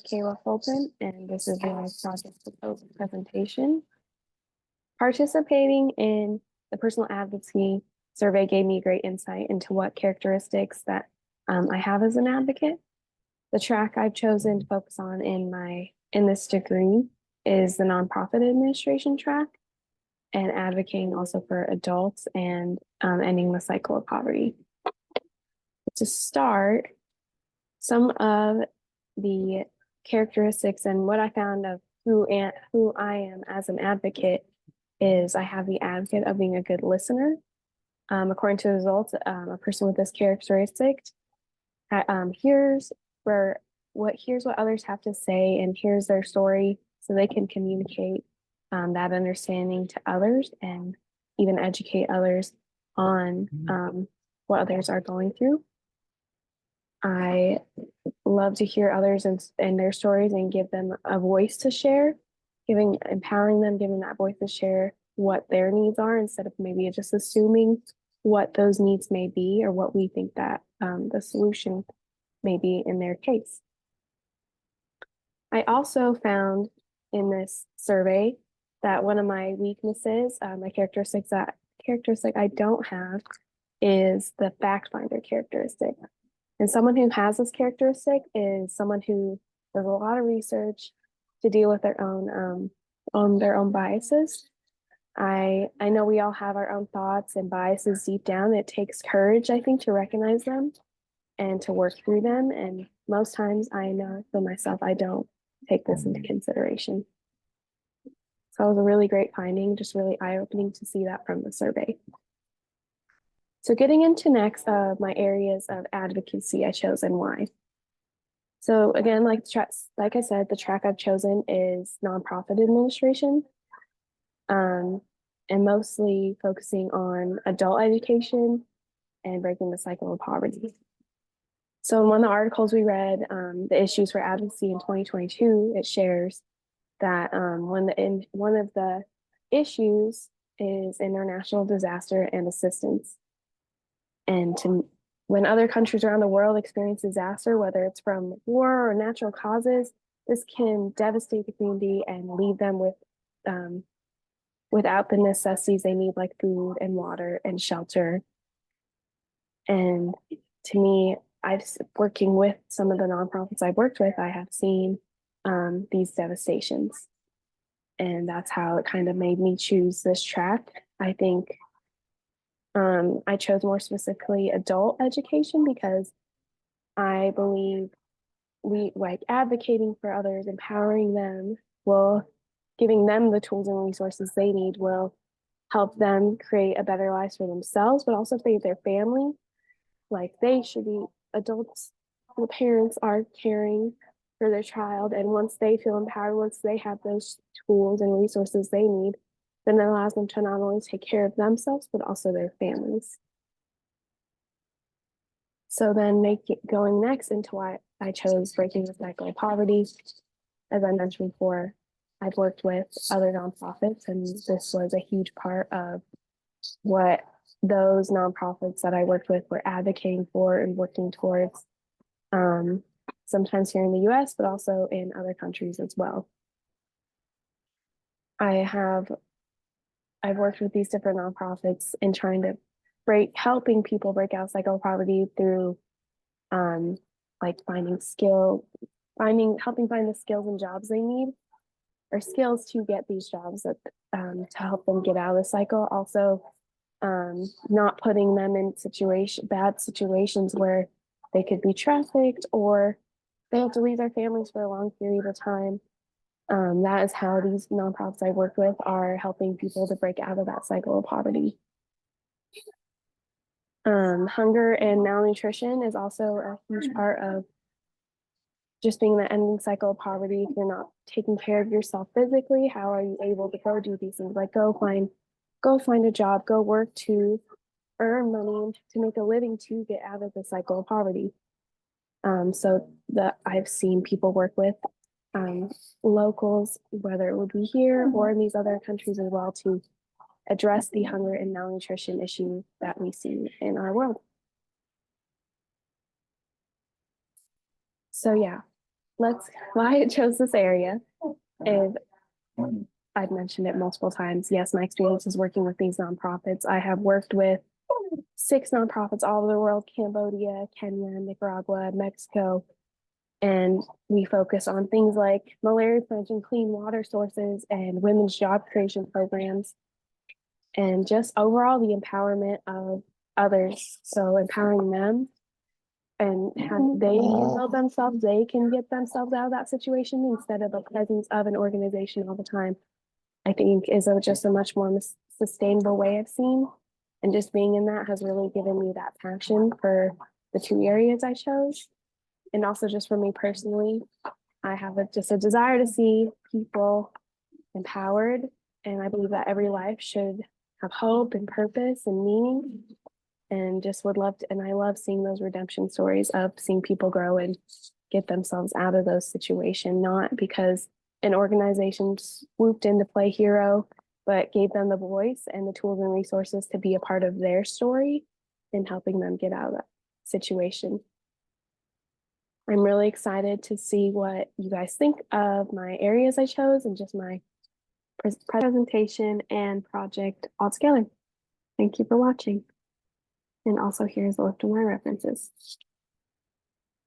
Kayla Fulton, and this is my project proposal presentation. Participating in the personal advocacy survey gave me great insight into what characteristics that I have as an advocate. The track I've chosen to focus on in this degree is the nonprofit administration track and advocating also for adults and ending the cycle of poverty. To start, some of the characteristics and what I found of who I am as an advocate is I have the advocate of being a good listener. According to the results, a person with this characteristic hears what others have to say and hears their story so they can communicate that understanding to others and even educate others on what others are going through. I love to hear others and their stories and give them a voice to share, empowering them, giving that voice to share what their needs are instead of maybe just assuming what those needs may be or what we think that the solution may be in their case. I also found in this survey that one of my weaknesses, my characteristic I don't have is the fact finder characteristic. And someone who has this characteristic is someone who does a lot of research to deal with their own biases. I know we all have our own thoughts and biases deep down. It takes courage, I think, to recognize them and to work through them. And most times I know for myself, I don't take this into consideration. So it was a really great finding, just really eye-opening to see that from the survey. So getting into next, my areas of advocacy I chose and why. So again, like I said, the track I've chosen is nonprofit administration, and mostly focusing on adult education and breaking the cycle of poverty. So in one of the articles we read, the issues for advocacy in 2022, it shares that one of the issues is international disaster and assistance. And when other countries around the world experience disaster, whether it's from war or natural causes, this can devastate the community and leave them without the necessities they need, like food and water and shelter. And to me, working with some of the nonprofits I've worked with, I have seen these devastations. And that's how it kind of made me choose this track. I think I chose more specifically adult education because I believe we like advocating for others, empowering them, giving them the tools and resources they need will help them create a better life for themselves, but also for their family. Like they should be adults, the parents are caring for their child. And once they feel empowered, once they have those tools and resources they need, then it allows them to not only take care of themselves, but also their families. So then going next into why I chose breaking the cycle of poverty. As I mentioned before, I've worked with other nonprofits, and this was a huge part of what those nonprofits that I worked with were advocating for and working towards, sometimes here in the US, but also in other countries as well. I've worked with these different nonprofits in trying to helping people break out cycle of poverty through like helping find the skills and jobs they need, or skills to get these jobs that to help them get out of the cycle. Also, not putting them in bad situations where they could be trafficked or they have to leave their families for a long period of time. That is how these nonprofits I work with are helping people to break out of that cycle of poverty. Hunger and malnutrition is also a huge part of just being the ending cycle of poverty. If you're not taking care of yourself physically, how are you able to go do these things? Like go find a job, go work to earn money to make a living to get out of the cycle of poverty. So I've seen people work with locals, whether it would be here or in these other countries as well, to address the hunger and malnutrition issue that we see in our world. So yeah, why I chose this area is I've mentioned it multiple times. Yes, my experience is working with these nonprofits. I have worked with 6 nonprofits all over the world: Cambodia, Kenya, Nicaragua, Mexico. And we focus on things like malaria prevention, clean water sources, and women's job creation programs, and just overall the empowerment of others. So empowering them and have they can build themselves, they can get themselves out of that situation instead of the presence of an organization all the time. I think is just a much more sustainable way of seeing. And just being in that has really given me that passion for the 2 areas I chose. And also just for me personally, I have just a desire to see people empowered. And I believe that every life should have hope and purpose and meaning. And just would love to, and I love seeing those redemption stories of seeing people grow and get themselves out of those situations, not because an organization swooped in to play hero, but gave them the voice and the tools and resources to be a part of their story and helping them get out of that situation. I'm really excited to see what you guys think of my areas I chose and just my presentation and project altogether. Thank you for watching. And also here's a list of my references.